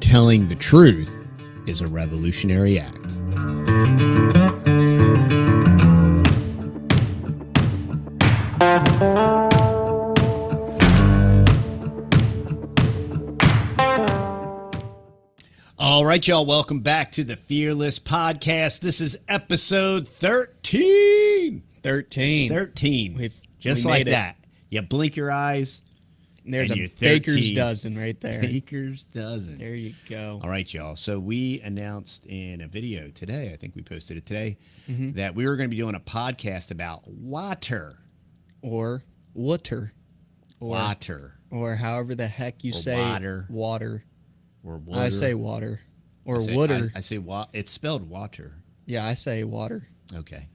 telling the truth is a revolutionary act. All right, y'all, welcome back to the Fearless Podcast. This is episode 13. 13. Just like that. You blink your eyes. There's a baker's dozen right there. Baker's dozen. There you go. All right, y'all. So we announced in a video today, I think we posted it today, that we were going to be doing a podcast about water. Or water. Or however the heck you say water. Or water. I say water. Or water. I say water. It's spelled water. Yeah, I say water. Okay.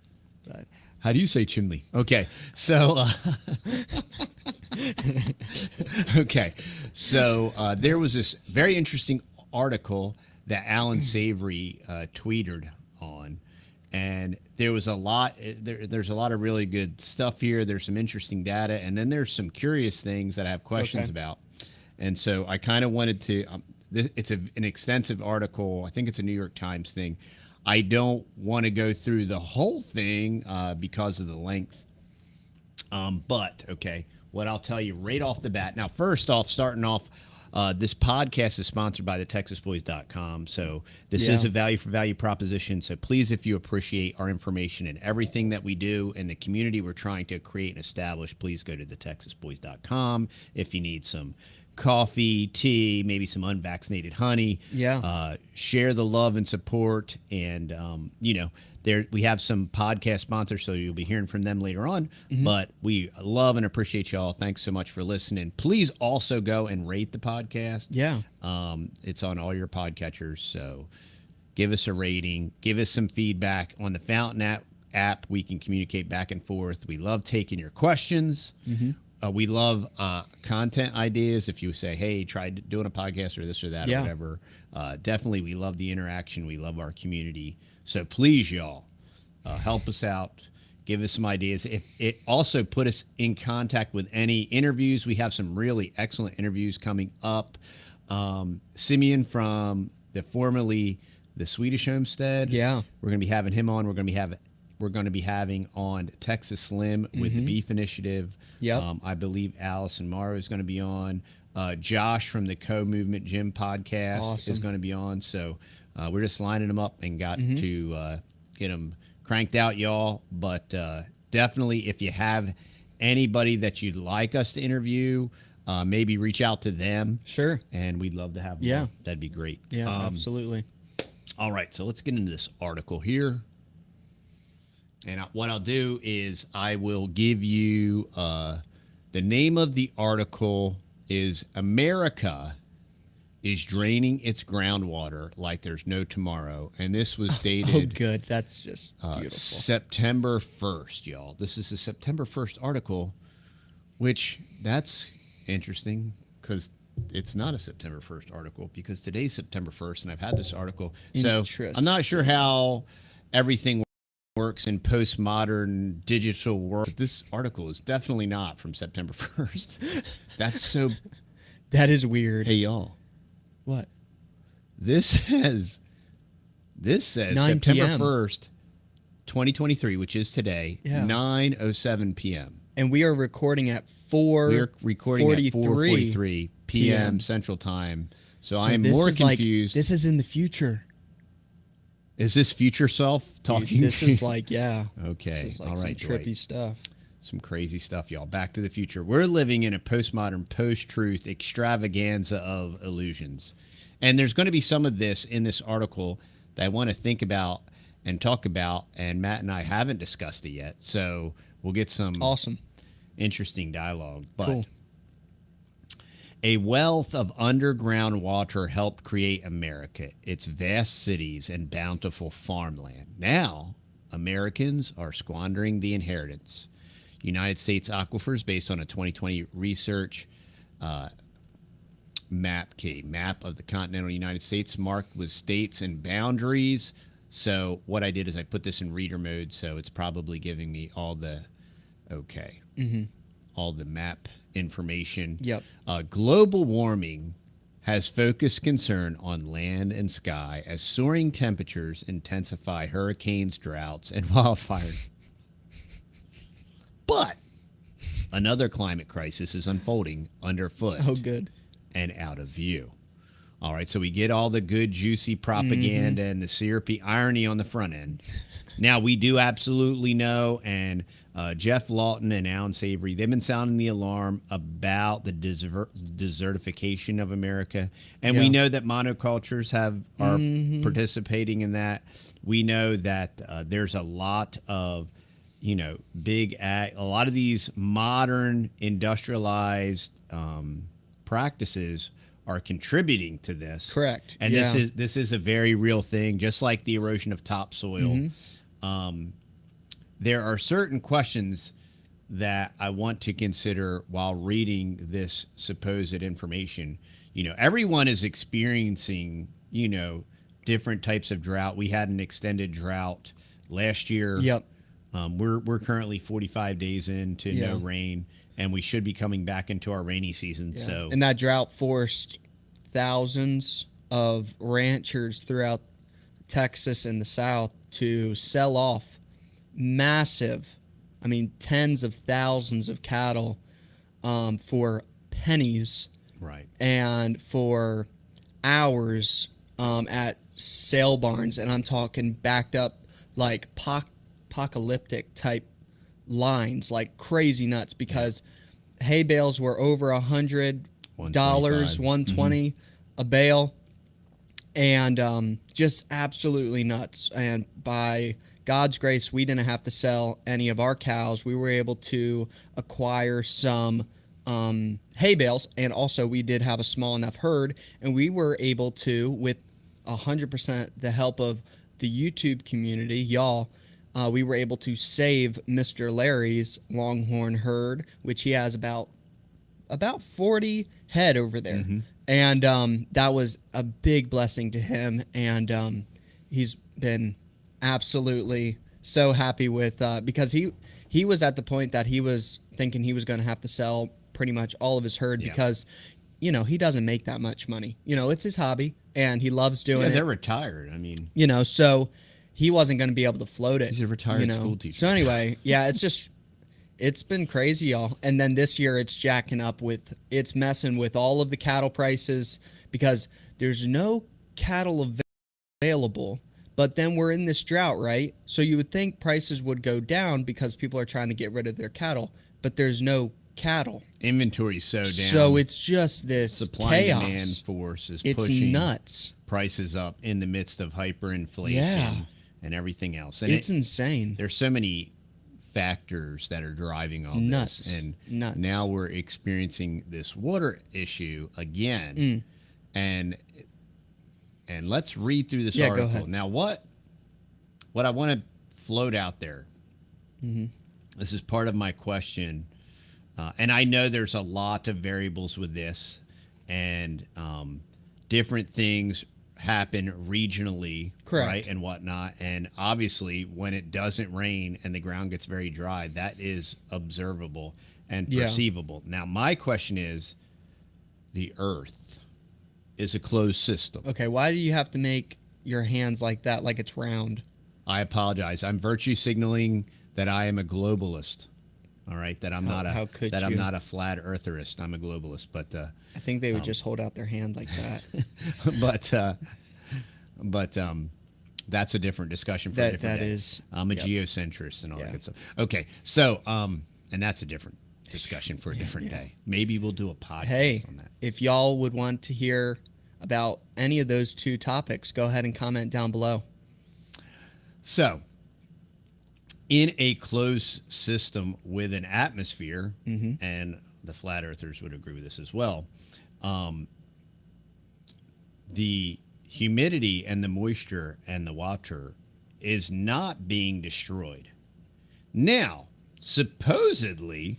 But how do you say chimney? Okay. So, there was this very interesting article that Alan Savory tweeted on, and there was a lot. There's a lot of really good stuff here. There's some interesting data, and then there's some curious things that I have questions about. And so I kind of wanted to. It's an extensive article. I think it's a New York Times thing. I don't want to go through the whole thing because of the length. But, okay, what I'll tell you right off the bat. Now, first off, starting off, this podcast is sponsored by the TexasBoys.com. So this is a value for value proposition. So please, if you appreciate our information and everything that we do and the community we're trying to create and establish, please go to the TexasBoys.com. If you need some coffee, tea, maybe some unvaccinated honey. Share the love and support. And, there we have some podcast sponsors, so you'll be hearing from them later on. But we love and appreciate y'all. Thanks so much for listening. Please also go and rate the podcast. It's on all your podcatchers. So give us a rating. Give us some feedback. On the Fountain app, we can communicate back and forth. We love taking your questions. We love content ideas. If you say, hey, try doing a podcast or this or that or whatever. Definitely, we love the interaction. We love our community. So please, y'all, help us out. Give us some ideas. If it also put us in contact with any interviews. We have some really excellent interviews coming up. Simeon from formerly the Swedish Homestead. We're going to be having him on. We're going to be having on Texas Slim with the Beef Initiative. I believe Allison Morrow is going to be on. Josh from the Co-Movement Gym podcast is going to be on. So we're just lining them up and got to get them cranked out, y'all. But definitely, if you have anybody that you'd like us to interview, maybe reach out to them. Sure. And we'd love to have them on. That'd be great. Absolutely. All right, so let's get into this article here. And what I'll do is I will give you the name of the article is America is draining its groundwater like there's no tomorrow. And this was dated. Oh, good. That's just beautiful. September 1st, y'all. This is a September 1st article, which that's interesting because it's not a September 1st article because today's September 1st and I've had this article. So I'm not sure how everything works in postmodern digital world. This article is definitely not from September 1st. That is weird. Hey, y'all. What? This says September 1st, 2023, which is today, 9:07 p.m. And we are recording at 4:43 p.m. Central Time. So I am more confused. This is in the future. Is this future self talking? This is like, Okay. This is like all right, some trippy stuff. Some crazy stuff, y'all. Back to the future. We're living in a postmodern, post-truth extravaganza of illusions. And there's going to be some of this in this article that I want to think about and talk about. And Matt and I haven't discussed it yet. So we'll get some interesting dialogue. But cool. A wealth of underground water helped create America, its vast cities and bountiful farmland. Now, Americans are squandering the inheritance. United States aquifers, based on a 2020 research map of the continental United States, marked with states and boundaries. So what I did is I put this in reader mode, so it's probably giving me all the all the map information. Yep. Global warming has focused concern on land and sky as soaring temperatures intensify hurricanes, droughts, and wildfires. But another climate crisis is unfolding underfoot. Oh, good. And out of view. All right, so we get all the good, juicy propaganda and the syrupy irony on the front end. Now, we do absolutely know, and Jeff Lawton and Alan Savory, they've been sounding the alarm about the desertification of America. And we know that monocultures are participating in that. We know that there's a lot of, big ag, a lot of these modern industrialized practices are contributing to this. Correct. And this is a very real thing, just like the erosion of topsoil. There are certain questions that I want to consider while reading this supposed information. Everyone is experiencing, different types of drought. We had an extended drought last year. Yep. We're currently 45 days into no rain, and we should be coming back into our rainy season. Yeah. So, and that drought forced thousands of ranchers throughout Texas and the South to sell off massive, tens of thousands of cattle for pennies, right, and for hours at sale barns. And I'm talking backed up like apocalyptic type lines, like crazy nuts, because hay bales were over $100, $120 a bale, and just absolutely nuts. And by God's grace, we didn't have to sell any of our cows. We were able to acquire some hay bales, and also we did have a small enough herd, and we were able to, with 100% the help of the YouTube community, y'all, we were able to save Mr. Larry's longhorn herd, which he has about 40 head over there. And that was a big blessing to him, and he's been absolutely so happy with, because he was at the point that he was thinking he was going to have to sell pretty much all of his herd because, he doesn't make that much money. It's his hobby, and he loves doing it. They're retired. So he wasn't going to be able to float it. He's a retired school teacher. So anyway, it's been crazy, y'all. And then this year it's it's messing with all of the cattle prices because there's no cattle available. But then we're in this drought, right? So you would think prices would go down because people are trying to get rid of their cattle, but there's no cattle. Inventory's so down. So it's just this supply chaos. and demand force is it's pushing nuts. Prices up in the midst of hyperinflation and everything else. And it's insane. There's so many factors that are driving all nuts. this. And nuts. Now we're experiencing this water issue again. And let's read through this article. Go ahead. Now, what I want to float out there, this is part of my question, and I know there's a lot of variables with this, and different things happen regionally, correct, right, and whatnot. And obviously, when it doesn't rain and the ground gets very dry, that is observable and perceivable. Now, my question is, the Earth is a closed system. Okay, why do you have to make your hands like that, like it's round? I apologize. I'm virtue signaling that I am a globalist. All right, that I'm not a flat eartherist. I'm a globalist, but I think they would just hold out their hand like that. but that's a different discussion for a different day. Is. I'm a geocentrist and all that good stuff. Okay, so and that's a different discussion for a different day. Maybe we'll do a podcast on that. If y'all would want to hear about any of those two topics, go ahead and comment down below. So, in a closed system with an atmosphere, and the flat earthers would agree with this as well, the humidity and the moisture and the water is not being destroyed. Now, supposedly,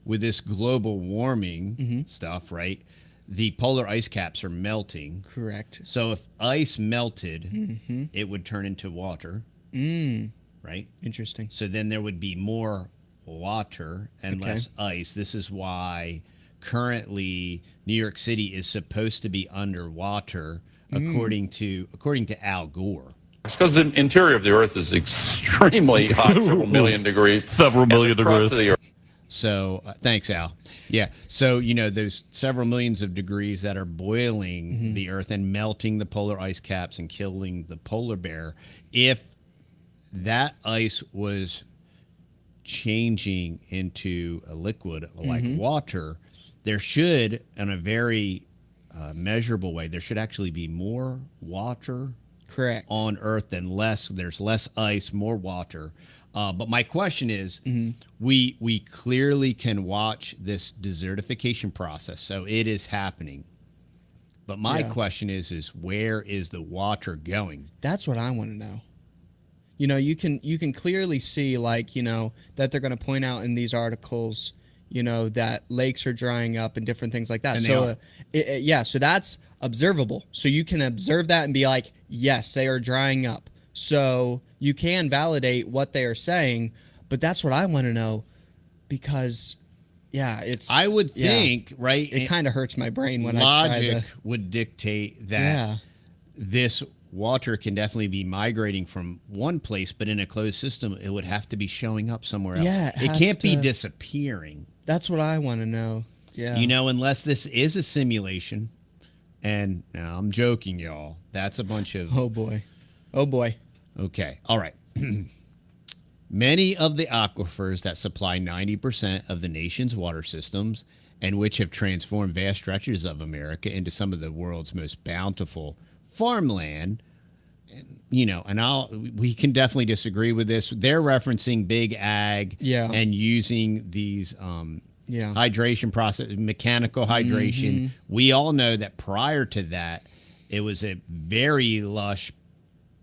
with this global warming stuff, right, the polar ice caps are melting. Correct. So if ice melted, it would turn into water. Right? Interesting. So then there would be more water and less ice. This is why currently New York City is supposed to be underwater, according to Al Gore. It's because the interior of the Earth is extremely hot, several million degrees. Several million and the crust degrees. of the Earth. So thanks, Al. Yeah. So, there's several millions of degrees that are boiling the Earth and melting the polar ice caps and killing the polar bear. If that ice was changing into a liquid like water, there should, in a very measurable way, there should actually be more water Correct. on Earth than less. There's less ice, more water. But my question is, we clearly can watch this desertification process, so it is happening. But my question is where is the water going? That's what I want to know. You can clearly see, like, that they're going to point out in these articles, that lakes are drying up and different things like that. And So, so that's observable. So you can observe that and be like, yes, they are drying up. So you can validate what they are saying, but that's what I want to know because, it's. I would think, right? It kind of hurts my brain when logic would dictate that Yeah. this water can definitely be migrating from one place, but in a closed system, it would have to be showing up somewhere else. Yeah, it can't be disappearing. That's what I want to know. Yeah. Unless this is a simulation. And now I'm joking, y'all. That's a bunch of. Oh boy. Okay. All right. Many of the aquifers that supply 90% of the nation's water systems and which have transformed vast stretches of America into some of the world's most bountiful farmland, we can definitely disagree with this. They're referencing big ag and using these hydration process, mechanical hydration. We all know that prior to that, it was a very lush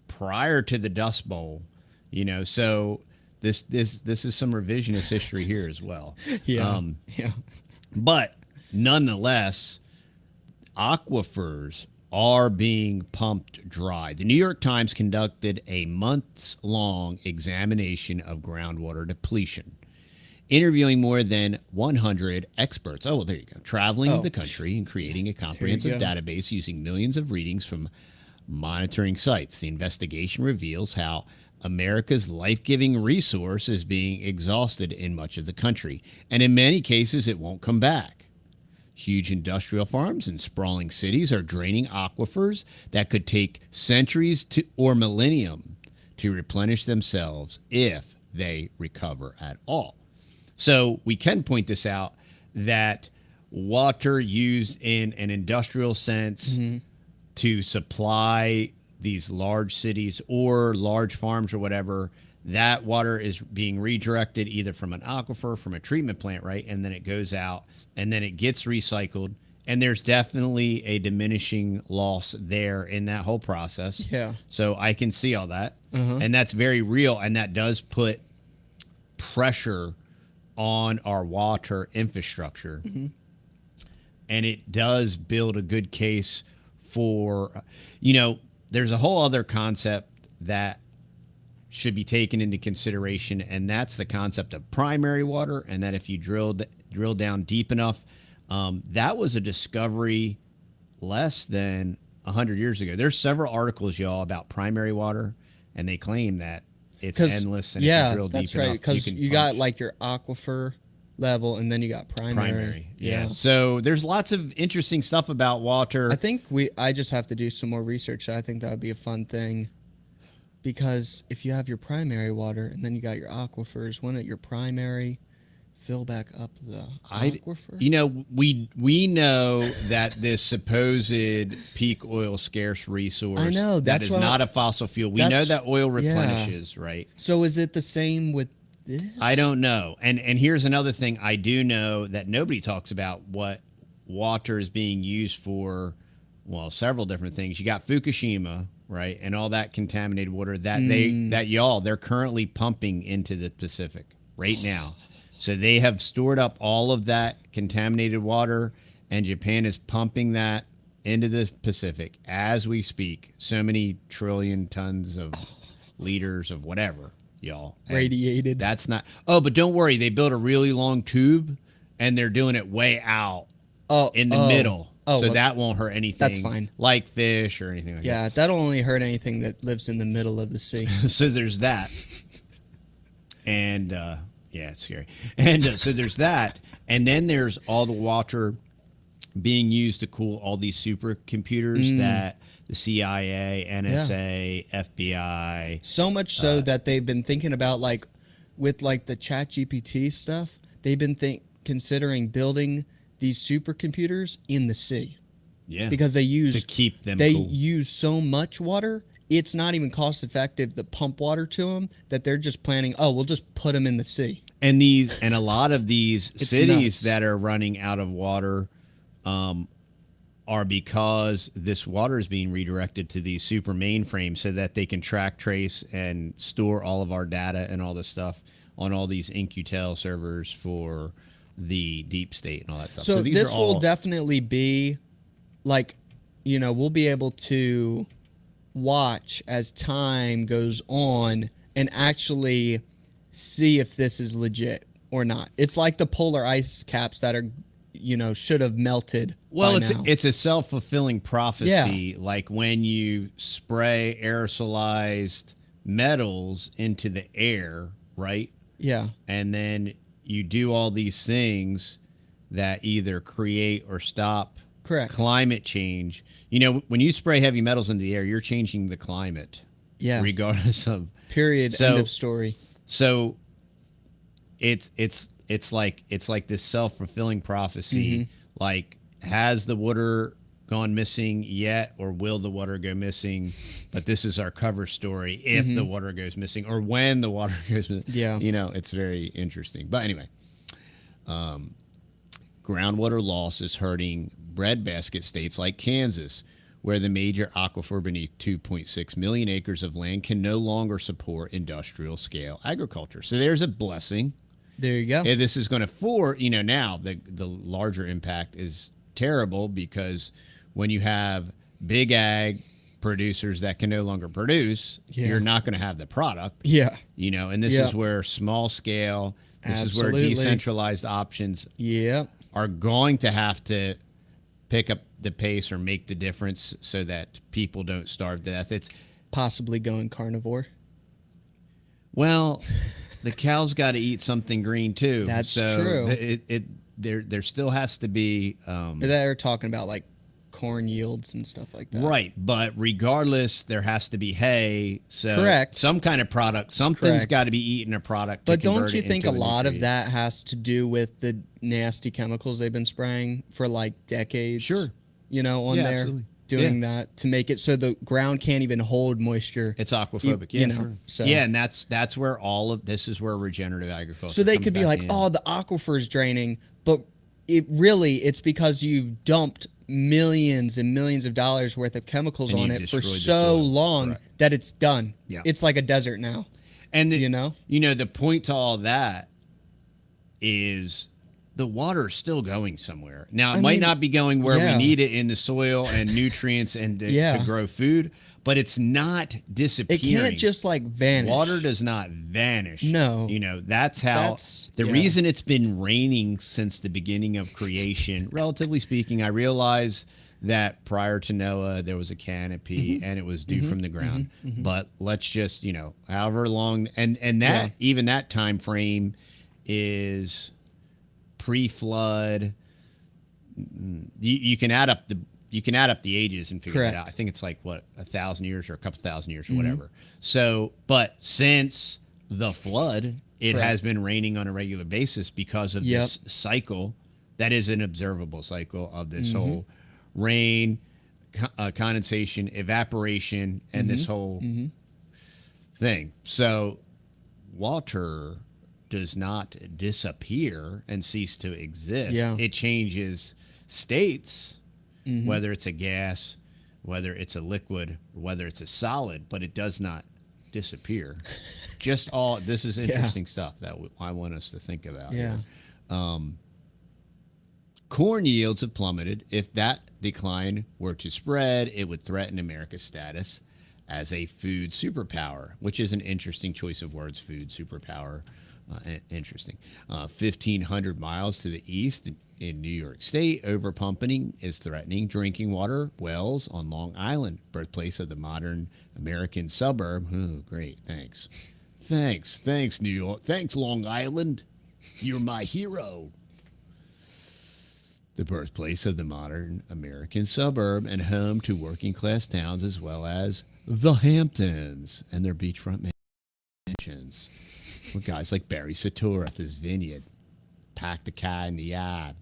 prior to the Dust Bowl, so this is some revisionist history here as well. But nonetheless, aquifers are being pumped dry. The New York Times conducted a months-long examination of groundwater depletion, interviewing more than 100 experts. Oh, well, there you go. Traveling the country and creating a comprehensive database using millions of readings from monitoring sites. The investigation reveals how America's life-giving resource is being exhausted in much of the country, and in many cases, it won't come back. Huge industrial farms and sprawling cities are draining aquifers that could take centuries or millennium to replenish themselves if they recover at all. So we can point this out that water used in an industrial sense to supply these large cities or large farms or whatever, that water is being redirected either from an aquifer, from a treatment plant, right? And then it goes out and then it gets recycled. And there's definitely a diminishing loss there in that whole process. Yeah. So I can see all that. And that's very real. And that does put pressure on our water infrastructure. And it does build a good case for, there's a whole other concept that should be taken into consideration, and that's the concept of primary water, and that if you drill down deep enough, that was a discovery less than 100 years ago. There's several articles, y'all, about primary water, and they claim that it's endless and if you drill deep enough. Yeah, that's right, because you got like your aquifer level, and then you got primary. Yeah. So there's lots of interesting stuff about water. I think I just have to do some more research. I think that would be a fun thing, because if you have your primary water and then you got your aquifers, wouldn't your primary fill back up the aquifer? We know that this supposed peak oil scarce resource, I know, that is not a fossil fuel. We know that oil replenishes, right? So is it the same with this? I don't know. And here's another thing I do know that nobody talks about, what water is being used for. Well, several different things. You got Fukushima, right? And all that contaminated water that they're currently pumping into the Pacific right now. So they have stored up all of that contaminated water, and Japan is pumping that into the Pacific as we speak. So many trillion tons of liters of whatever, y'all. And radiated. That's not. Oh, but don't worry. They built a really long tube, and they're doing it way out in the middle. Oh, so well, that won't hurt anything. that's fine. Like fish or anything like that. Yeah, that'll only hurt anything that lives in the middle of the sea. So there's that. And, yeah, it's scary. And so there's that. And then there's all the water being used to cool all these supercomputers that the CIA, NSA, FBI. So much so that they've been thinking about, like, with like the ChatGPT stuff, they've been considering building these supercomputers in the sea. Yeah. Because they use to keep them they cool. use so much water, it's not even cost effective to pump water to them, that they're just planning, we'll just put them in the sea. And a lot of these cities nuts. that are running out of water are because this water is being redirected to these super mainframes so that they can track, trace, and store all of our data and all this stuff on all these InQtel servers for the deep state and all that stuff. So these this are all, will definitely be like, we'll be able to watch as time goes on and actually see if this is legit or not. It's like the polar ice caps that are, should have melted. Well, by now. it's a self-fulfilling prophecy. Yeah. Like when you spray aerosolized metals into the air, right? Yeah. And then you do all these things that either create or stop Correct. climate change. When you spray heavy metals into the air, you're changing the climate. Yeah. Regardless of Period. So- End of story. So it's like this self-fulfilling prophecy. Like, has the water gone missing yet, or will the water go missing? But this is our cover story if the water goes missing, or when the water goes missing. Yeah. It's very interesting. But anyway, groundwater loss is hurting breadbasket states like Kansas, where the major aquifer beneath 2.6 million acres of land can no longer support industrial scale agriculture. So there's a blessing. There you go. This is going to now the larger impact is terrible, because when you have big ag producers that can no longer produce, you're not going to have the product. Yeah. And this is where small scale, is where Absolutely. decentralized options Yeah. are going to have to pick up the pace or make the difference so that people don't starve to death. It's Possibly going carnivore. well, the cows got to eat something green too. That's so true. There still has to be They're talking about like corn yields and stuff like that. right, but regardless, there has to be hay. So Correct. some kind of product, something's Correct. got to be eaten a product. But to convert don't you it think a into lot of nutrient. that has to do with the nasty chemicals they've been spraying for like decades? Sure. On Yeah, there, absolutely. doing that to make it so the ground can't even hold moisture. It's aquaphobic, sure. So Yeah, and that's where this is where regenerative agriculture. So they comes could be back like, in. the aquifer is draining, but it's because you've dumped millions and millions of dollars worth of chemicals And on you it for destroyed the so soil. long Correct. that it's done. Yeah. It's like a desert now. And You the point to all that is the water is still going somewhere. Now, it might not be going where we need it in the soil and nutrients and to grow food, but it's not It disappearing. can't just like vanish. Water does not vanish. No. That's how the reason it's been raining since the beginning of creation, relatively speaking. I realize that prior to Noah, there was a canopy and it was dew from the ground. But let's just, however long, and that, even that time frame is pre-flood. You can add up the ages and figure it out. I think it's like 1,000 years or a couple thousand years or whatever. So, but since the flood, it has been raining on a regular basis because of this cycle that is an observable cycle of this whole rain, condensation, evaporation, and this whole thing. So water does not disappear and cease to exist. Yeah. It changes states, whether it's a gas, whether it's a liquid, whether it's a solid, but it does not disappear. This is interesting stuff that I want us to think about. Yeah. Here. Corn yields have plummeted. If that decline were to spread, it would threaten America's status as a food superpower, which is an interesting choice of words, food superpower. Interesting. 1,500 miles to the east in New York State, overpumping is threatening drinking water wells on Long Island, birthplace of the modern American suburb. Oh, great. Thanks. Thanks, New York. Thanks, Long Island. You're my hero. The birthplace of the modern American suburb and home to working class towns as well as the Hamptons and their beachfront mansions. With guys like Barry Soetoro at his vineyard, pack the car in the yard.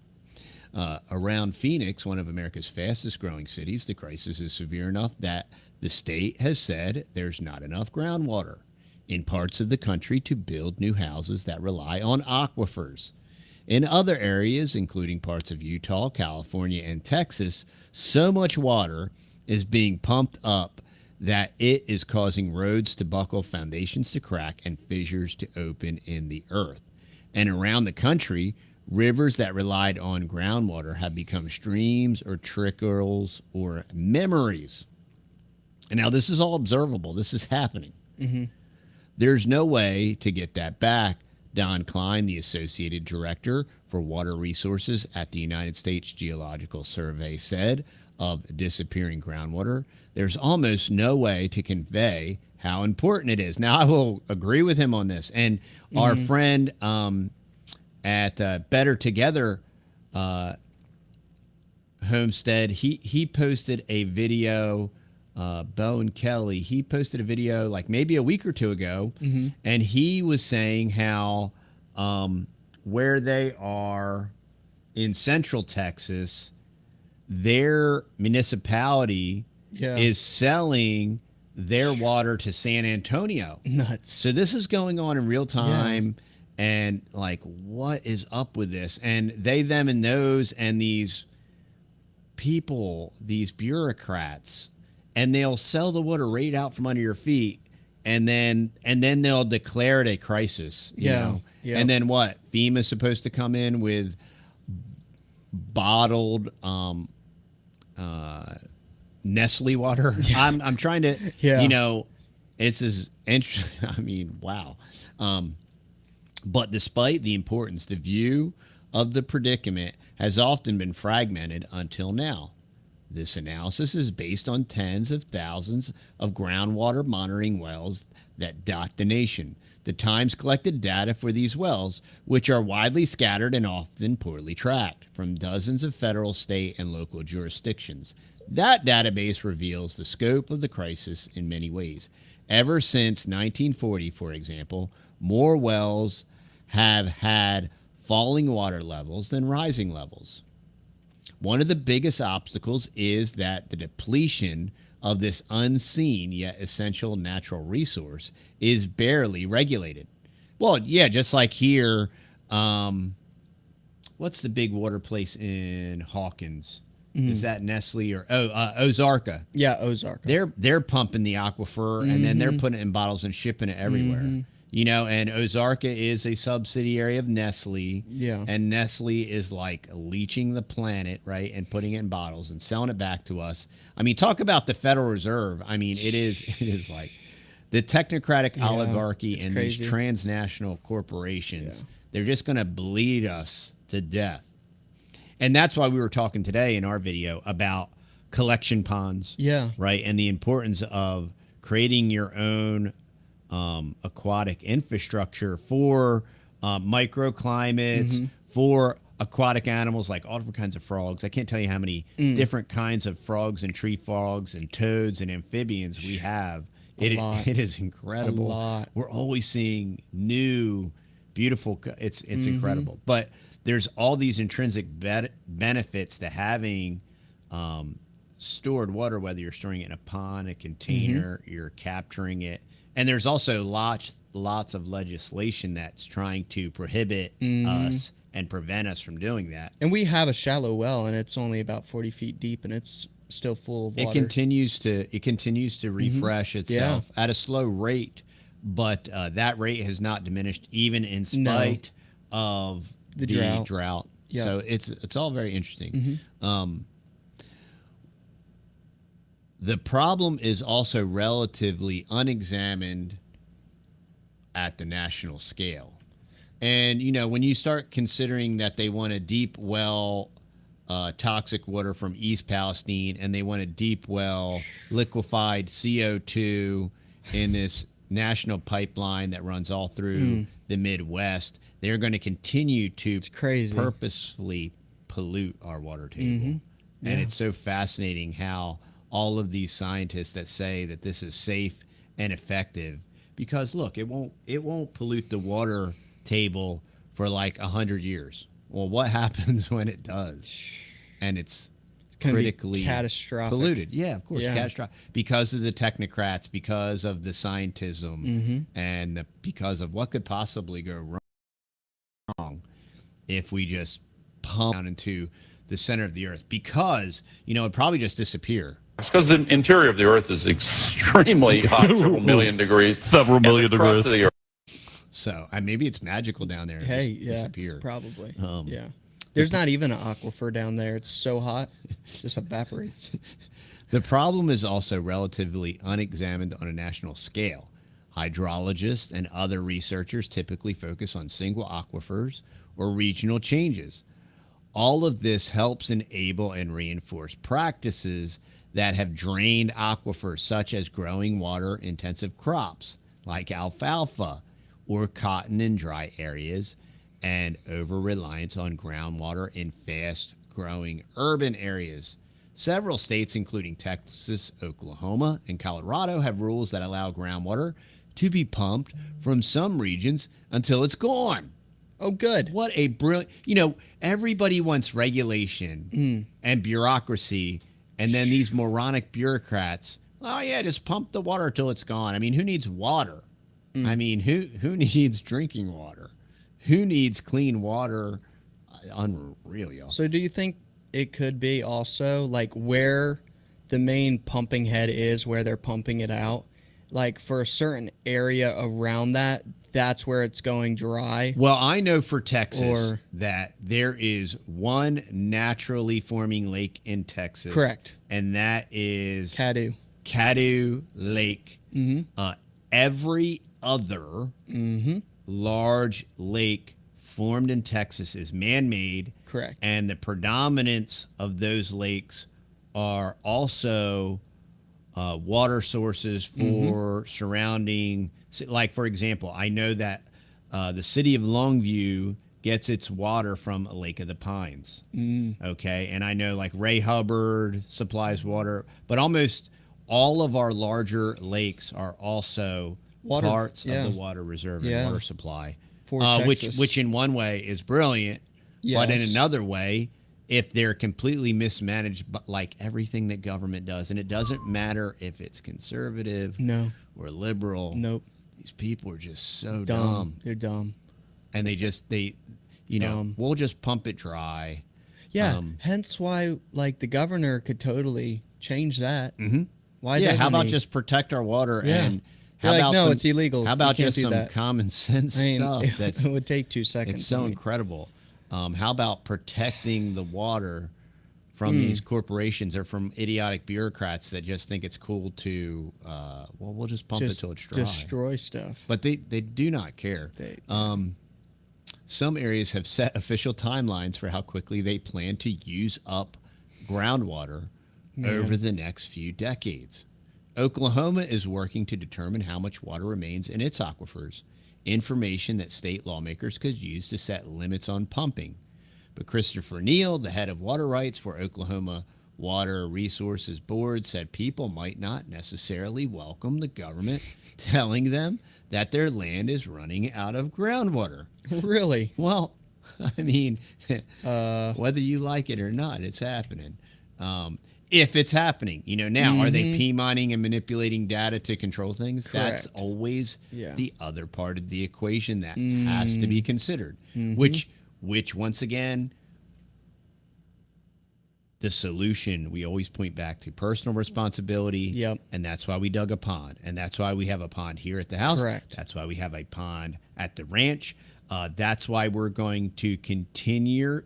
Around Phoenix, one of America's fastest growing cities, the crisis is severe enough that the state has said there's not enough groundwater in parts of the country to build new houses that rely on aquifers. In other areas, including parts of Utah, California, and Texas, so much water is being pumped up that it is causing roads to buckle, foundations to crack, and fissures to open in the earth. And around the country, rivers that relied on groundwater have become streams or trickles or memories. And now this is all observable. This is happening. Mm-hmm. There's no way to get that back. Don Klein, the Associated Director for Water Resources at the United States Geological Survey, said of disappearing groundwater, there's almost no way to convey how important it is. Now, I will agree with him on this. And our friend at Better Together Homestead, he posted a video, Bo and Kelly, he posted a video like maybe a week or two ago, and he was saying how where they are in Central Texas, their municipality is selling their water to San Antonio. Nuts. So this is going on in real time. Yeah. And like, what is up with this? And they, them, and those, and these people, these bureaucrats, and they'll sell the water right out from under your feet, and then they'll declare it a crisis. You know? Yeah. And then what? FEMA's supposed to come in with bottled Nestle water. Yeah. I'm trying to, you know, it's as interesting. I mean, wow. But despite the importance, the view of the predicament has often been fragmented until now. This analysis is based on tens of thousands of groundwater monitoring wells that dot the nation. The Times collected data for these wells, which are widely scattered and often poorly tracked, from dozens of federal, state, and local jurisdictions. That database reveals the scope of the crisis in many ways. Ever since 1940, for example, more wells have had falling water levels than rising levels. One of the biggest obstacles is that the depletion of this unseen yet essential natural resource is barely regulated. Well, yeah, just like here, what's the big water place in Hawkins? Is that Nestle or Ozarka? Yeah, Ozarka. They're pumping the aquifer and then they're putting it in bottles and shipping it everywhere. You know, and Ozarka is a subsidiary of Nestle. Yeah. And Nestle is like leeching the planet, right, and putting it in bottles and selling it back to us. I mean, talk about the Federal Reserve. I mean, it is like the technocratic oligarchy and crazy. These transnational corporations. They're just going to bleed us to death. And that's why we were talking today in our video about collection ponds. Yeah. Right. And the importance of creating your own aquatic infrastructure for microclimates, for aquatic animals like all different kinds of frogs. I can't tell you how many different kinds of frogs and tree frogs and toads and amphibians we have. It is incredible. A lot. We're always seeing new, beautiful. It's incredible. But there's all these intrinsic benefits to having stored water, whether you're storing it in a pond, a container, you're capturing it. And there's also lots of legislation that's trying to prohibit us and prevent us from doing that. And we have a shallow well, and it's only about 40 feet deep, and it's still full of water. It continues to refresh itself at a slow rate, but that rate has not diminished even in spite of the drought. Yep. So it's all very interesting. The problem is also relatively unexamined at the national scale. And, when you start considering that they want a deep well toxic water from East Palestine and they want a deep well liquefied CO2 in this national pipeline that runs all through the Midwest, they're going to continue to purposefully pollute our water table. Yeah. And it's so fascinating how all of these scientists that say that this is safe and effective, because look, it won't pollute the water table for like 100 years. Well, what happens when it does? And it's critically catastrophic. polluted. Yeah, of course, catastrophic, because of the technocrats, because of the scientism, and because of what could possibly go wrong if we just pump down into the center of the earth, because it'd probably just disappear. It's because the interior of the Earth is extremely hot, several million degrees. Several million and the crust degrees. of the Earth. So maybe it's magical down there. Hey, just yeah, disappear. probably. Yeah. There's not even an aquifer down there. It's so hot, it just evaporates. The problem is also relatively unexamined on a national scale. Hydrologists and other researchers typically focus on single aquifers or regional changes. All of this helps enable and reinforce practices that have drained aquifers, such as growing water-intensive crops like alfalfa or cotton in dry areas, and over-reliance on groundwater in fast-growing urban areas. Several states, including Texas, Oklahoma, and Colorado, have rules that allow groundwater to be pumped from some regions until it's gone. Oh, good. What a brilliant... everybody wants regulation and bureaucracy, and then these moronic bureaucrats, oh, yeah, just pump the water till it's gone. I mean, who needs water? I mean, who needs drinking water? Who needs clean water? Unreal, y'all. So do you think it could be also like where the main pumping head is, where they're pumping it out, like for a certain area around that, that's where it's going dry? Well, I know for Texas Or- that there is one naturally forming lake in Texas. Correct. And that is Caddo. Lake. Every other large lake formed in Texas is man-made. Correct. And the predominance of those lakes are also water sources for surrounding, like, for example, I know that the city of Longview gets its water from a Lake of the Pines. Okay. And I know like Ray Hubbard supplies water, but almost all of our larger lakes are also parts of the water reserve and water supply, For which in one way is brilliant, but in another way, if they're completely mismanaged, like everything that government does, and it doesn't matter if it's conservative or liberal. Nope. These people are just so Dumb. They're dumb. And we'll just pump it dry. Yeah. Hence why, like, the governor could totally change that. Why? Yeah. Doesn't How about he? just protect our water? Yeah. And They're how like, about no, some, it's illegal. How about You can't just do some that. common sense I mean, stuff? it would take 2 seconds. It's so incredible. How about protecting the water from these corporations or from idiotic bureaucrats that just think it's cool to, we'll just pump it till it's dry. Destroy stuff. But they do not care. Some areas have set official timelines for how quickly they plan to use up groundwater over the next few decades. Oklahoma is working to determine how much water remains in its aquifers, information that state lawmakers could use to set limits on pumping. But Christopher Neal, the head of water rights for Oklahoma Water Resources Board, said people might not necessarily welcome the government telling them that their land is running out of groundwater. Really? Well, I mean, whether you like it or not, it's happening. If it's happening, now, are they P-mining and manipulating data to control things? Correct. That's always the other part of the equation that has to be considered, which once again, the solution, we always point back to personal responsibility. Yep. And that's why we dug a pond. And that's why we have a pond here at the house. Correct. That's why we have a pond at the ranch. That's why we're going to continue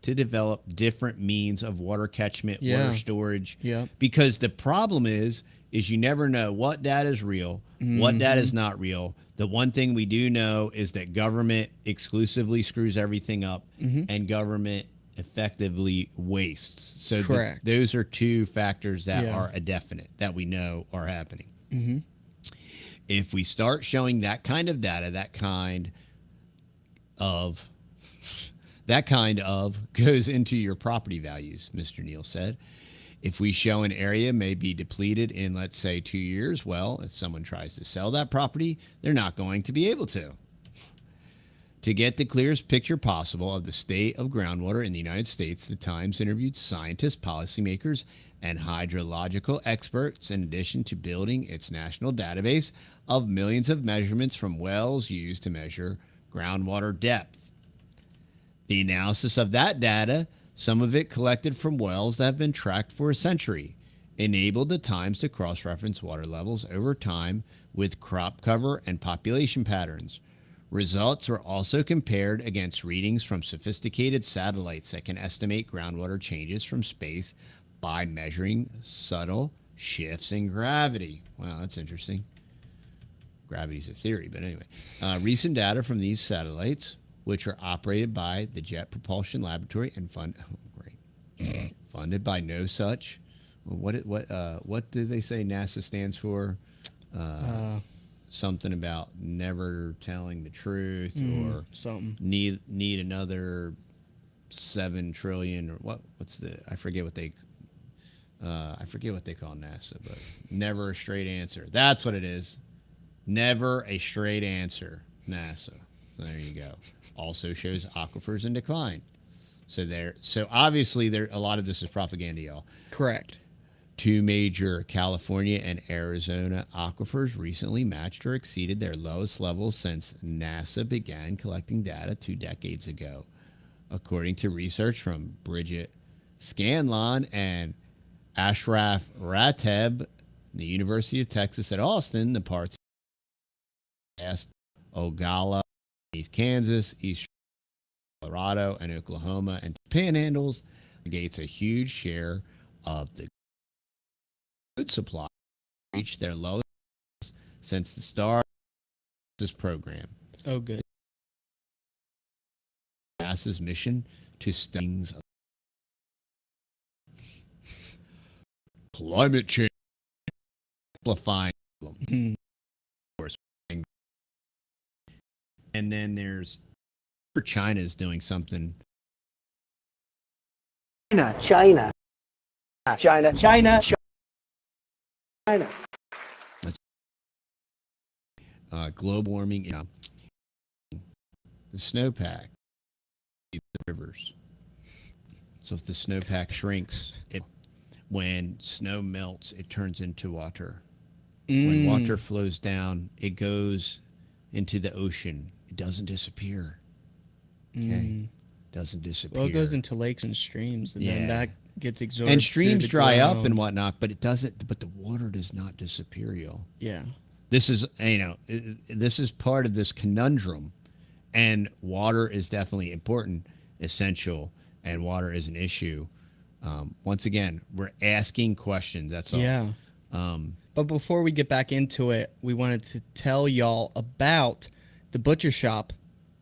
to develop different means of water catchment, water storage. Yep. Because the problem is you never know what data is real, what data is not real. The one thing we do know is that government exclusively screws everything up, and government effectively wastes. So Correct. those are two factors that Yeah. are a definite that we know are happening. If we start showing that kind of data, that kind of goes into your property values, Mr. Neal said. If we show an area may be depleted in, let's say, 2 years, well, if someone tries to sell that property, they're not going to be able to. To get the clearest picture possible of the state of groundwater in the United States, the Times interviewed scientists, policymakers, and hydrological experts, in addition to building its national database of millions of measurements from wells used to measure groundwater depth. The analysis of that data, some of it collected from wells that have been tracked for a century, enabled the Times to cross-reference water levels over time with crop cover and population patterns. Results were also compared against readings from sophisticated satellites that can estimate groundwater changes from space by measuring subtle shifts in gravity. Wow, that's interesting. Gravity's a theory, but anyway. Recent data from these satellites, which are operated by the Jet Propulsion Laboratory and funded by no such. What do they say NASA stands for? Something about never telling the truth, or something. Need another 7 trillion, or what's the I forget what they call NASA, but never a straight answer. That's what it is. Never a straight answer, NASA. So there you go. Also shows aquifers in decline. So obviously a lot of this is propaganda, y'all. Correct. 2 major California and Arizona aquifers recently matched or exceeded their lowest levels since NASA began collecting data 2 decades ago. According to research from Bridget Scanlon and Ashraf Rateb, the University of Texas at Austin, the parts of West Ogallala, East Kansas, East Colorado, and Oklahoma, and panhandles negates a huge share of the food supply reached their lowest since the start of this program. Oh, good. NASA's mission to stings of climate change, amplifying problem. And then there's China's doing something. China. Global warming, the snowpack, the rivers. So if the snowpack shrinks, when snow melts, it turns into water. When water flows down, it goes into the ocean. It doesn't disappear. Okay, doesn't disappear. Well, it goes into lakes and streams, and then that gets absorbed. And streams dry up and ground. whatnot, but it doesn't. But the water does not disappear, y'all. Yeah. This is, this is part of this conundrum, and water is definitely important, essential, and water is an issue. Once again, we're asking questions. That's all. Yeah. But before we get back into it, we wanted to tell y'all about the butcher shop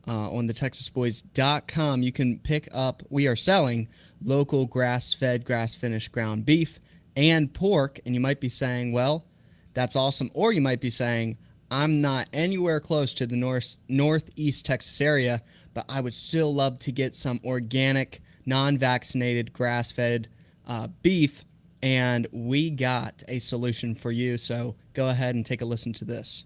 on the TexasBoys.com. You can pick up, we are selling local grass-fed, grass-finished ground beef and pork. And you might be saying, well, that's awesome. Or you might be saying, I'm not anywhere close to the northeast Texas area, but I would still love to get some organic, non-vaccinated, grass-fed beef. And we got a solution for you. So go ahead and take a listen to this.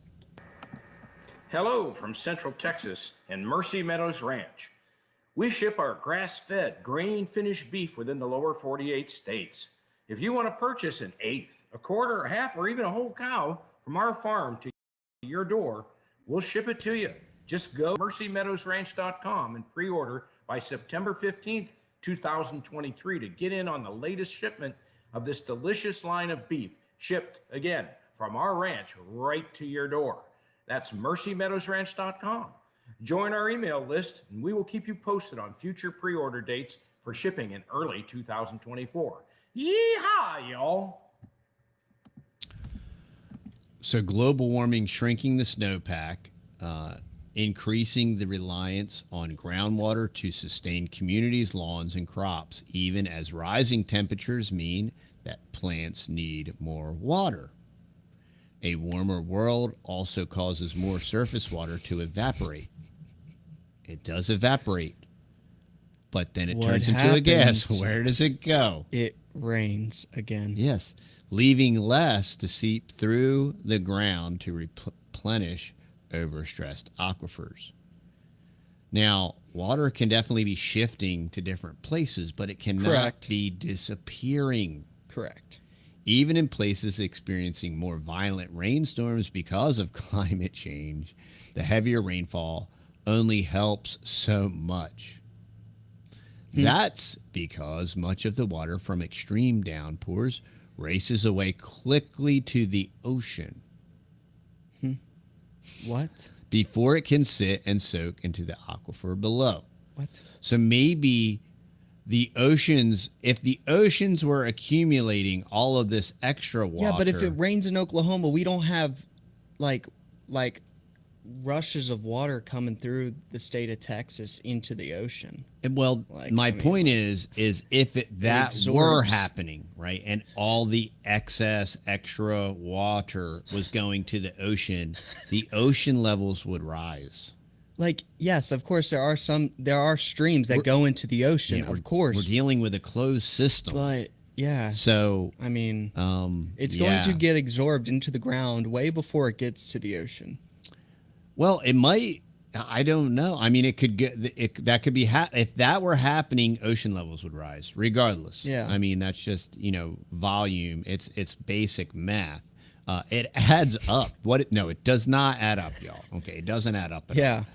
Hello from Central Texas and Mercy Meadows Ranch. We ship our grass-fed, grain-finished beef within the lower 48 states. If you want to purchase an eighth, a quarter, a half, or even a whole cow from our farm to your door, we'll ship it to you. Just go to mercymeadowsranch.com and pre-order by September 15th, 2023 to get in on the latest shipment of this delicious line of beef, shipped, again, from our ranch right to your door. That's mercymeadowsranch.com. Join our email list, and we will keep you posted on future pre-order dates for shipping in early 2024. Yeehaw, y'all! So global warming, shrinking the snowpack, increasing the reliance on groundwater to sustain communities, lawns, and crops, even as rising temperatures mean that plants need more water. A warmer world also causes more surface water to evaporate. It does evaporate, but then it What turns into a gas. happens? Where does it go? It rains again. Yes, leaving less to seep through the ground to replenish overstressed aquifers. Now, water can definitely be shifting to different places, but it cannot Correct. be disappearing. Correct. Even in places experiencing more violent rainstorms because of climate change, the heavier rainfall only helps so much. That's because much of the water from extreme downpours races away quickly to the ocean What? before it can sit and soak into the aquifer below. What? So maybe the oceans, if the oceans were accumulating all of this extra water. Yeah, but if it rains in Oklahoma, we don't have like rushes of water coming through the state of Texas into the ocean. Well, Like, my I mean, point is if that absorbs. were happening, right, and all the excess extra water was going to the ocean levels would rise. Like, yes, of course there are streams that go into the ocean, Yeah, of course. we're dealing with a closed system. But yeah, So, I mean, it's yeah. going to get absorbed into the ground way before it gets to the ocean. Well, it might. I don't know. I mean, it could get that could be if that were happening, ocean levels would rise regardless. Yeah. I mean, that's just volume. It's basic math. It adds up. No, it does not add up, y'all. Okay, it doesn't add up at Yeah.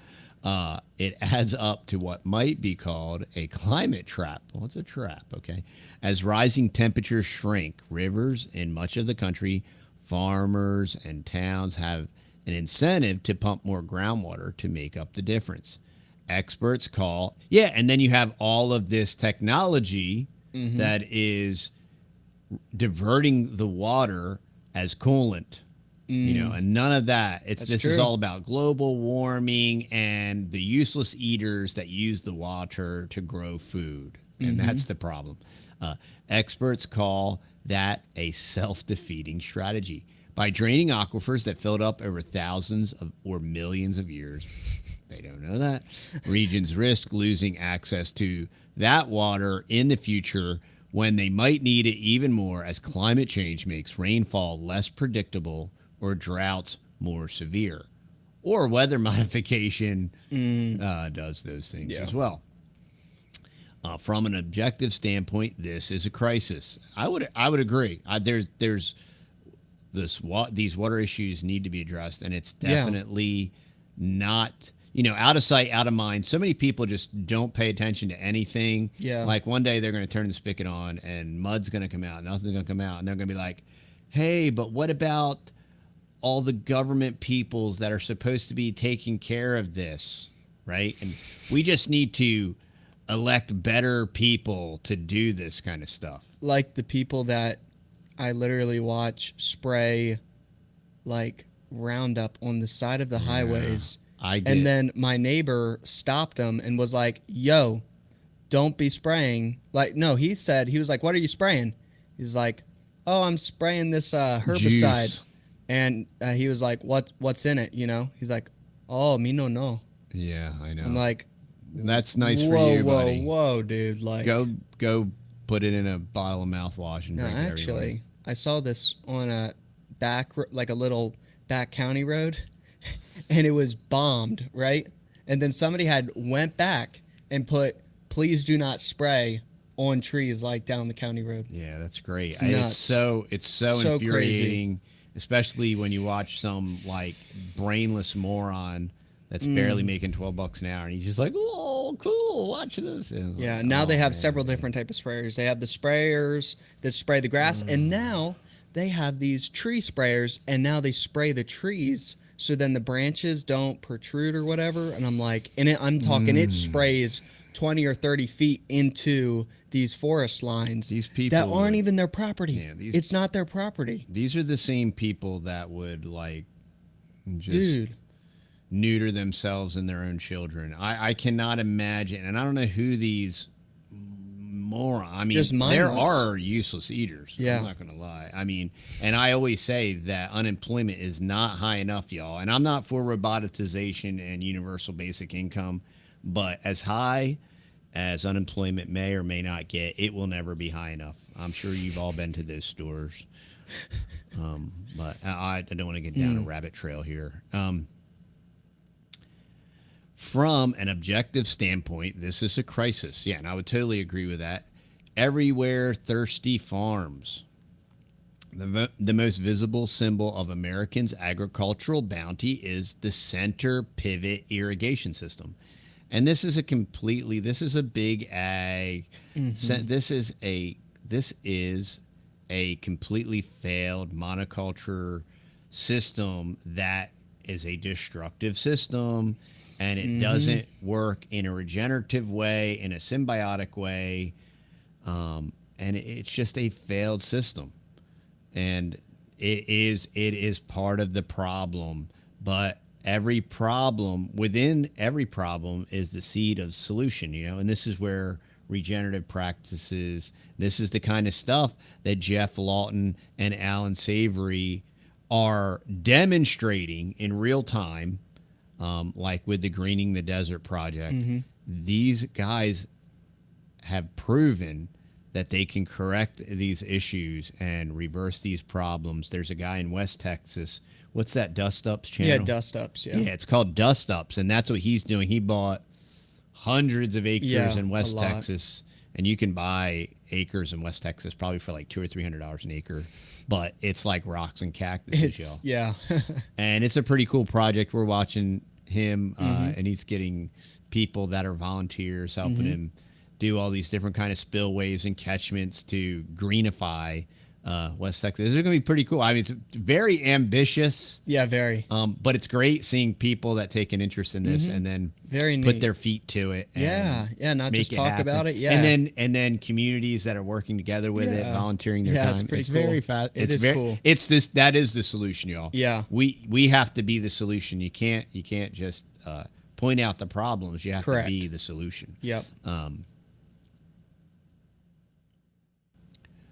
all. It adds up to what might be called a climate trap. Well, it's a trap, okay? As rising temperatures shrink rivers in much of the country, farmers and towns have an incentive to pump more groundwater to make up the difference. Experts call, and then you have all of this technology that is diverting the water as coolant. And none of that. This is true. all about global warming and the useless eaters that use the water to grow food. And that's the problem. Experts call that a self-defeating strategy. By draining aquifers that filled up over thousands or millions of years, they don't know that, regions risk losing access to that water in the future when they might need it even more as climate change makes rainfall less predictable or droughts more severe. Or weather modification does those things as well. From an objective standpoint, this is a crisis. I would agree. There's these water issues need to be addressed, and it's definitely not out of sight, out of mind. So many people just don't pay attention to anything. Yeah. Like one day they're going to turn the spigot on, and mud's going to come out, nothing's going to come out, and they're going to be like, "Hey, but what about all the government peoples that are supposed to be taking care of this, right? And we just need to elect better people to do this kind of stuff." Like the people that I literally watch spray like Roundup on the side of the highways. And then my neighbor stopped him and was like, "Yo, don't be spraying." Like, no, he was like, "What are you spraying?" He's like, "Oh, I'm spraying this herbicide." Juice. And he was like, "What's in it?" He's like, "Oh, me no know." Yeah, I know. I'm like, that's nice whoa, for you, whoa, buddy. whoa, dude! Like, Go put it in a bottle of mouthwash and no, drink it every actually, morning. I saw this on a like a little back county road, and it was bombed, right? And then somebody had went back and put, "Please do not spray on trees like down the county road." Yeah, that's great. It's It's nuts. so So infuriating, especially when you watch some like brainless moron that's barely making $12 an hour, and he's just like, "Oh, cool, watch this." And Yeah, like, now oh, they have man. several different type of sprayers. They have the sprayers that spray the grass, and now they have these tree sprayers, and now they spray the trees so then the branches don't protrude or whatever. And I'm like, I'm talking, it sprays 20 or 30 feet into these forest lines. These people that aren't would- even their property. Yeah, It's not their property, These are the same people that would like just dude. neuter themselves and their own children. I cannot imagine, and I don't know who these moron. I mean, Just there mindless. are useless eaters. Yeah. I'm not going to lie. I mean, and I always say that unemployment is not high enough, y'all. And I'm not for roboticization and universal basic income, but as high as unemployment may or may not get, it will never be high enough. I'm sure you've all been to those stores. But I don't want to get down a rabbit trail here. From an objective standpoint, this is a crisis. Yeah, and I would totally agree with that. Everywhere thirsty farms. The most visible symbol of Americans' agricultural bounty is the center pivot irrigation system. And this is a big ag. This is a completely failed monoculture system that is a destructive system, and it doesn't work in a regenerative way, in a symbiotic way, and it's just a failed system. And it is part of the problem, but within every problem is the seed of solution, and this is where regenerative practices, this is the kind of stuff that Jeff Lawton and Alan Savory are demonstrating in real time, like with the Greening the Desert project. These guys have proven that they can correct these issues and reverse these problems. There's a guy in West Texas. What's that, Dust Ups channel? Yeah, Dust Ups, yeah. Yeah, it's called Dust Ups, and that's what he's doing. He bought hundreds of acres in West Texas, and you can buy acres in West Texas probably for like $200 or $300 an acre, but it's like rocks and cactuses, y'all. Yeah. And it's a pretty cool project. We're watching him, and he's getting people that are volunteers helping him do all these different kind of spillways and catchments to greenify West Texas. It's going to be pretty cool. I mean, it's very ambitious. Yeah, very. But it's great seeing people that take an interest in this and then Very put neat. their feet to it. And not make just it talk happen. about it. Yeah. And then communities that are working together with it, volunteering their time. It's pretty it's cool. very fast. It is cool. It's this. That is the solution, y'all. Yeah. We have to be the solution. You can't just point out the problems. You have Correct. to be the solution. Yep.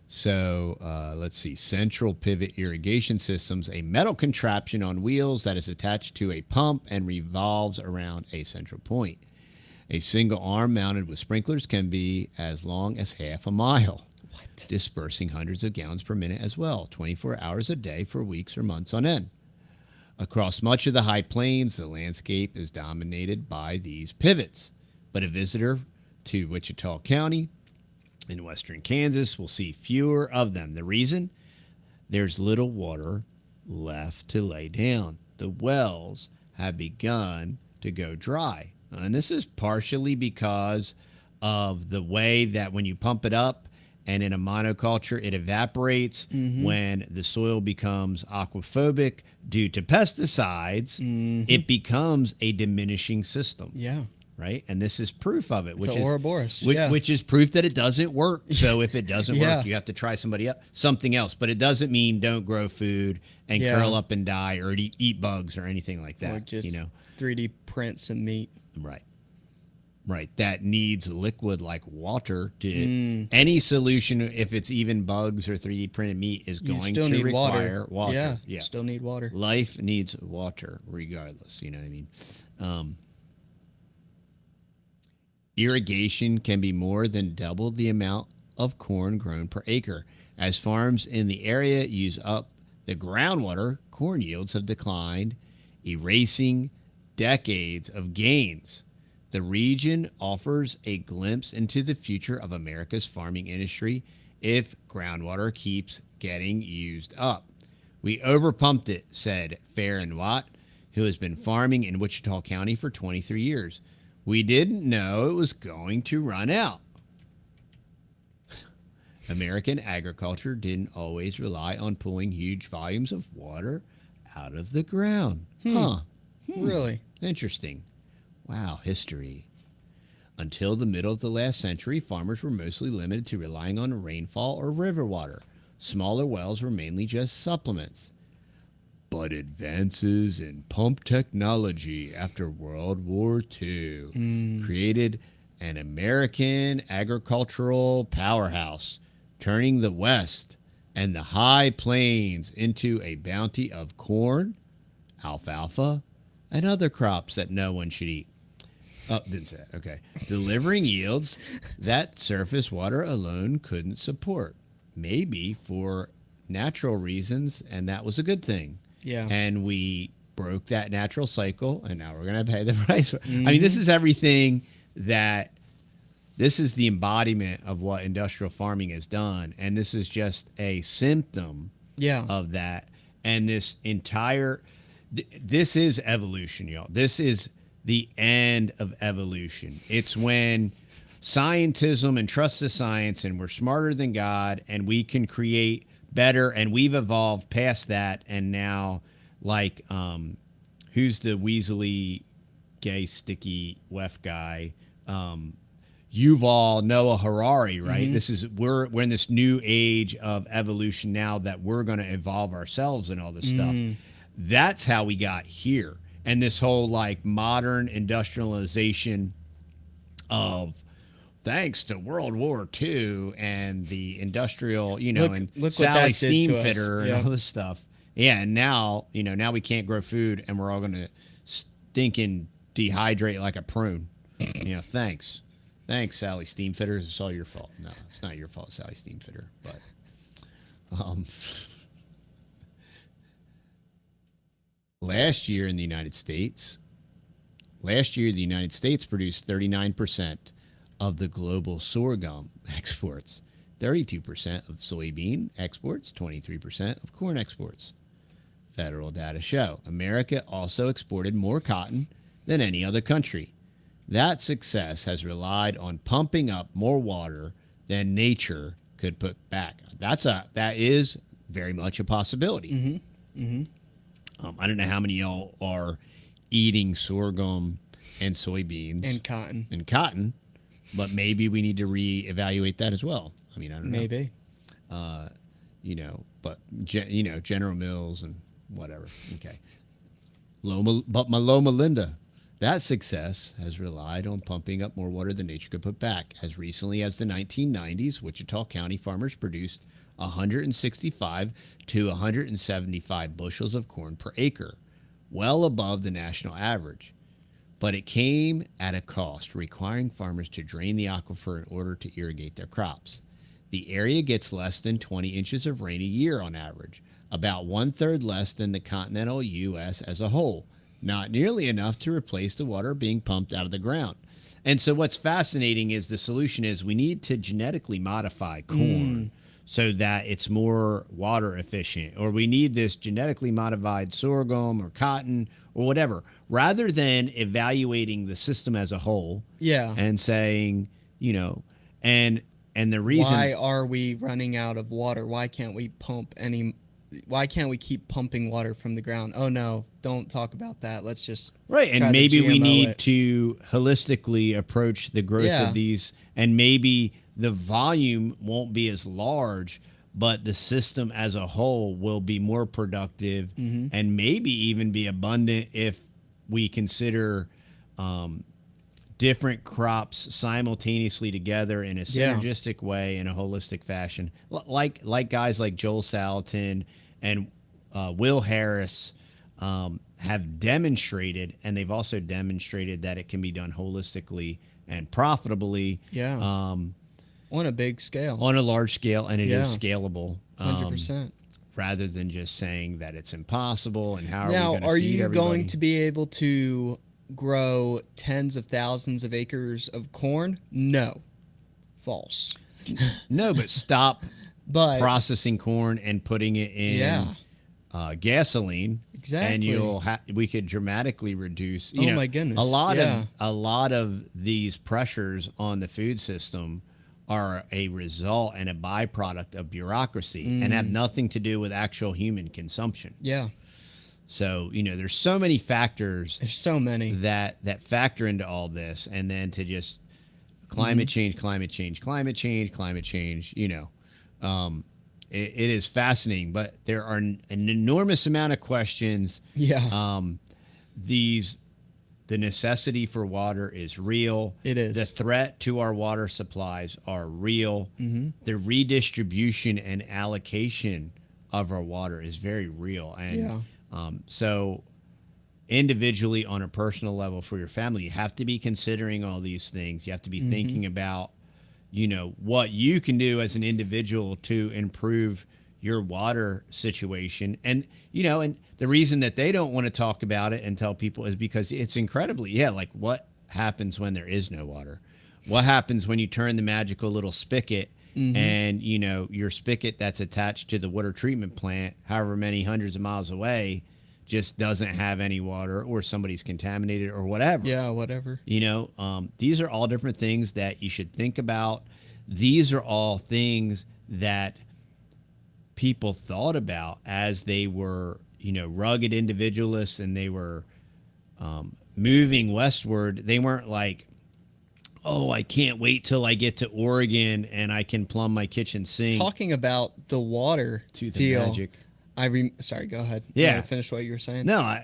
So let's see. Central pivot irrigation systems, a metal contraption on wheels that is attached to a pump and revolves around a central point. A single arm mounted with sprinklers can be as long as half a mile, dispersing hundreds of gallons per minute as well, 24 hours a day for weeks or months on end. Across much of the high plains, the landscape is dominated by these pivots, but a visitor to Wichita County in western Kansas will see fewer of them. The reason? There's little water left to lay down. The wells have begun to go dry. And this is partially because of the way that when you pump it up and in a monoculture, it evaporates when the soil becomes aquaphobic due to pesticides. It becomes a diminishing system. Yeah. Right, and this is proof of it, It's a Ouroboros. which is proof that it doesn't work. So if it doesn't Yeah. work, you have to try something else. But it doesn't mean don't grow food and curl up and die or eat bugs or anything like that. Or just 3D print some meat. Right. That needs liquid like water to any solution. If it's even bugs or 3D printed meat, is You going still to need require water. Yeah, still need water. Life needs water, regardless. You know what I mean? Irrigation can be more than double the amount of corn grown per acre. As farms in the area use up the groundwater, corn yields have declined, erasing decades of gains. The region offers a glimpse into the future of America's farming industry if groundwater keeps getting used up. We overpumped it, said Farron Watt, who has been farming in Wichita County for 23 years. We didn't know it was going to run out. American agriculture didn't always rely on pulling huge volumes of water out of the ground. Really? Interesting. Wow, history. Until the middle of the last century, farmers were mostly limited to relying on rainfall or river water. Smaller wells were mainly just supplements. But advances in pump technology after World War II created an American agricultural powerhouse, turning the West and the high plains into a bounty of corn, alfalfa, and other crops that no one should eat. Oh, didn't say that. Okay. Delivering yields that surface water alone couldn't support. Maybe for natural reasons, and that was a good thing. Yeah. And we broke that natural cycle, and now we're going to pay the price. I mean, this is everything this is the embodiment of what industrial farming has done. And this is just a symptom of that. And this is evolution, y'all. This is the end of evolution. It's when scientism and trust the science, and we're smarter than God, and we can create better, and we've evolved past that. And now, like, who's the Weasley gay sticky wef guy? Yuval Noah Harari, right? This is we're in this new age of evolution now, that we're going to evolve ourselves and all this stuff. That's how we got here. And this whole like modern industrialization of, thanks to World War II and the industrial, and look Sally what that did to us. Steamfitter and all this stuff. Yeah, and now, now we can't grow food, and we're all going to stinking dehydrate like a prune. Thanks. Thanks, Sally Steamfitter. It's all your fault. No, it's not your fault, Sally Steamfitter. But last year the United States produced 39% of the global sorghum exports, 32% of soybean exports, 23% of corn exports. Federal data show America also exported more cotton than any other country. That success has relied on pumping up more water than nature could put back. That is very much a possibility. I don't know how many of y'all are eating sorghum and soybeans and cotton, but maybe we need to reevaluate that as well. I mean, I don't know. Maybe. But General Mills and whatever. Okay. Loma Linda. That success has relied on pumping up more water than nature could put back. As recently as the 1990s, Wichita County farmers produced 165 to 175 bushels of corn per acre, well above the national average. But it came at a cost, requiring farmers to drain the aquifer in order to irrigate their crops. The area gets less than 20 inches of rain a year on average, about 1/3 less than the continental U.S. as a whole. Not nearly enough to replace the water being pumped out of the ground. And so what's fascinating is the solution is we need to genetically modify corn so that it's more water efficient, or we need this genetically modified sorghum or cotton or whatever, rather than evaluating the system as a whole. And saying, and the reason, why are we running out of water? Why can't we keep pumping water from the ground? Oh no, don't talk about that. Let's just and maybe we need to holistically approach the growth of these, and maybe the volume won't be as large, but the system as a whole will be more productive and maybe even be abundant if we consider different crops simultaneously together in a synergistic way, in a holistic fashion, like guys like Joel Salatin and Will Harris have demonstrated, and they've also demonstrated that it can be done holistically and profitably. On a big scale. On a large scale, and it is scalable. 100%. Rather than just saying that it's impossible and how are we now, going to are feed you everybody? going to be able to grow tens of thousands of acres of corn? No. False. No, but stop But processing corn and putting it in gasoline. Exactly. And we could dramatically reduce. My goodness. A lot of these pressures on the food system are a result and a byproduct of bureaucracy and have nothing to do with actual human consumption. So, there's so many factors. There's so many that factor into all this, and then to just climate change, it is fascinating, but there are an enormous amount of questions. Yeah. The necessity for water is real. It is. The threat to our water supplies are real. Mm-hmm. The redistribution and allocation of our water is very real. And so individually, on a personal level for your family, you have to be considering all these things. You have to be thinking about, what you can do as an individual to improve your water situation. And, and the reason that they don't want to talk about it and tell people is because it's incredibly, like what happens when there is no water? What happens when you turn the magical little spigot and, your spigot that's attached to the water treatment plant, however many hundreds of miles away, just doesn't have any water, or somebody's contaminated or whatever. Yeah, whatever. These are all different things that you should think about. These are all things that people thought about as they were, rugged individualists, and they were moving westward. They weren't like, oh, I can't wait till I get to Oregon and I can plumb my kitchen sink. Talking about the water To the deal. magic. Sorry, go ahead. Yeah. You wanna finish what you were saying? No,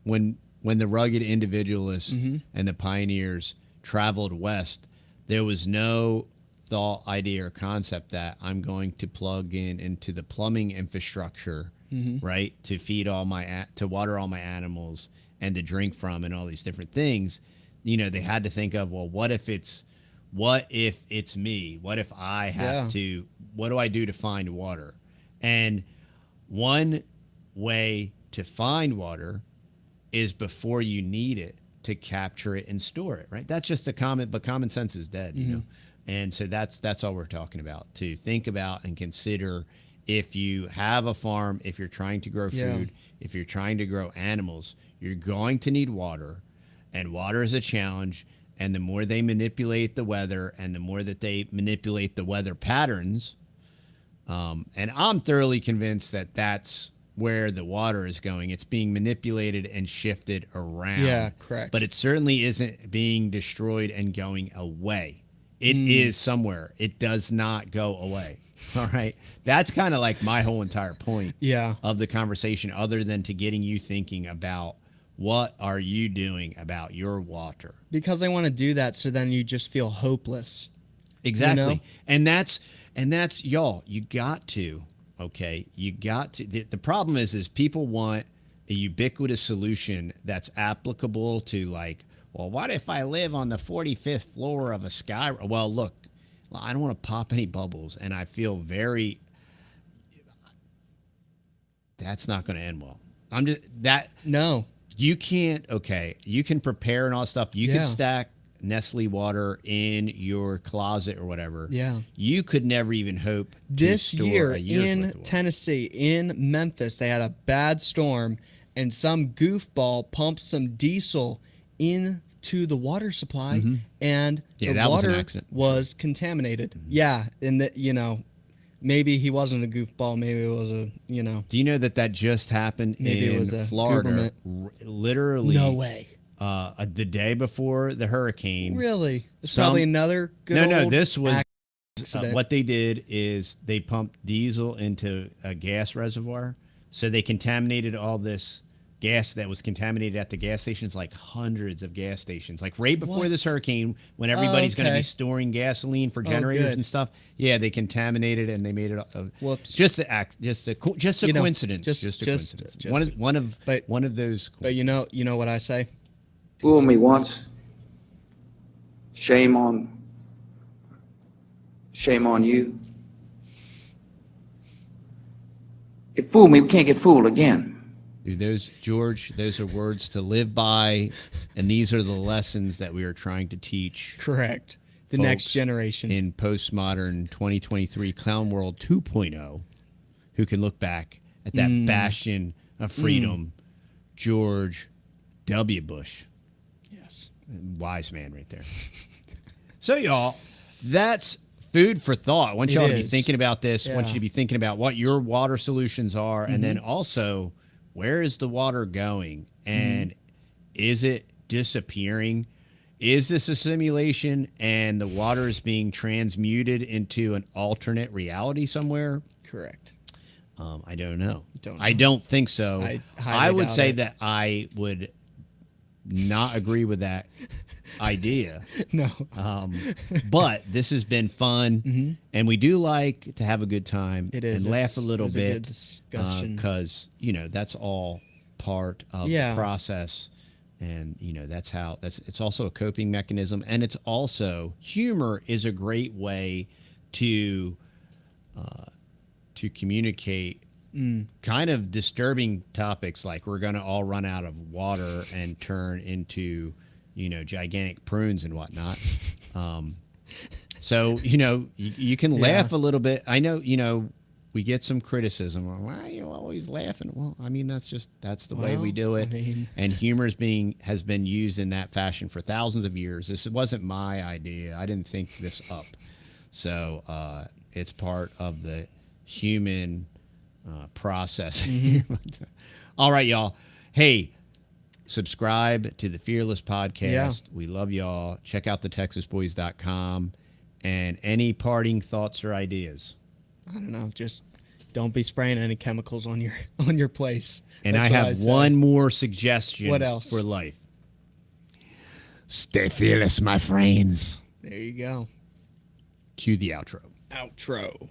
when the rugged individualists and the pioneers traveled west, there was no thought, idea, or concept that I'm going to plug into the plumbing infrastructure, right, to feed to water all my animals and to drink from, and all these different things. They had to think of, well, what if it's me? What if I have to? What do I do to find water? And one way to find water is before you need it, to capture it and store it, right? That's just but common sense is dead, And so that's all we're talking about, to think about and consider. If you have a farm, if you're trying to grow food, if you're trying to grow animals, you're going to need water, and water is a challenge. And the more they manipulate the weather, and the more that they manipulate the weather patterns, and I'm thoroughly convinced that that's where the water is going. It's being manipulated and shifted around. Yeah, correct. But it certainly isn't being destroyed and going away. It is somewhere. It does not go away. All right. That's kind of like my whole entire point of the conversation, other than to getting you thinking about, what are you doing about your water? Because they want to do that, so then you just feel hopeless. Exactly. And that's y'all, you got to, okay? You got to. The problem is people want a ubiquitous solution that's applicable to, like, well, what if I live on the 45th floor of a sky? Well, look, I don't want to pop any bubbles, and I feel that's not going to end well. No. You can't, you can prepare and all that stuff. You can stack Nestle water in your closet or whatever. Yeah. You could never even hope this to store year a year's worth in of water. Tennessee, in Memphis, they had a bad storm, and some goofball pumped some diesel into the water supply, and the water was contaminated. Yeah, and maybe he wasn't a goofball. Maybe it was a, Do you know that just happened maybe in it was a Florida? Literally. No way. The day before the hurricane. Really? It's probably another good old this was accident. what they did is they pumped diesel into a gas reservoir. So they contaminated all this gas that was contaminated at the gas stations, like hundreds of gas stations, like right before this hurricane, when everybody's going to be storing gasoline for generators and stuff. Yeah, they contaminated, and they made it. Whoops! Just a coincidence. Just a coincidence. One of those. But you know what I say? Fool me once. Shame on you. If fool me, we can't get fooled again. Those are words to live by, and these are the lessons that we are trying to teach. Correct. The next generation. In postmodern 2023 Clown World 2.0, who can look back at that bastion of freedom, George W. Bush. Yes. Wise man right there. So, y'all, that's food for thought. I want y'all to be thinking about this. I want you to be thinking about what your water solutions are, and then also, where is the water going, and is it disappearing? Is this a simulation and the water is being transmuted into an alternate reality somewhere? Correct. I don't know. Don't I know. don't think so. I highly would doubt say it. that I would not agree with that idea. No. But this has been fun, and we do like to have a good time It is. and laugh It's- a little it was a bit good discussion. because that's all part of Yeah. the process, and it's also a coping mechanism, and it's also humor is a great way to communicate kind of disturbing topics like we're going to all run out of water and turn into gigantic prunes and whatnot. So you can laugh a little bit. I know we get some criticism. Why are you always laughing? Well, I mean that's the way we do it. I mean- And humor has been used in that fashion for thousands of years. This wasn't my idea. I didn't think this up. So it's part of the human process. All right, y'all. Hey, subscribe to the Fearless Podcast. Yeah. We love y'all. Check out the TexasBoys.com. And any parting thoughts or ideas? I don't know. Just don't be spraying any chemicals on your place. And That's I what have say. one more suggestion What else? for life. Stay fearless, my friends. There you go. Cue the outro. Outro.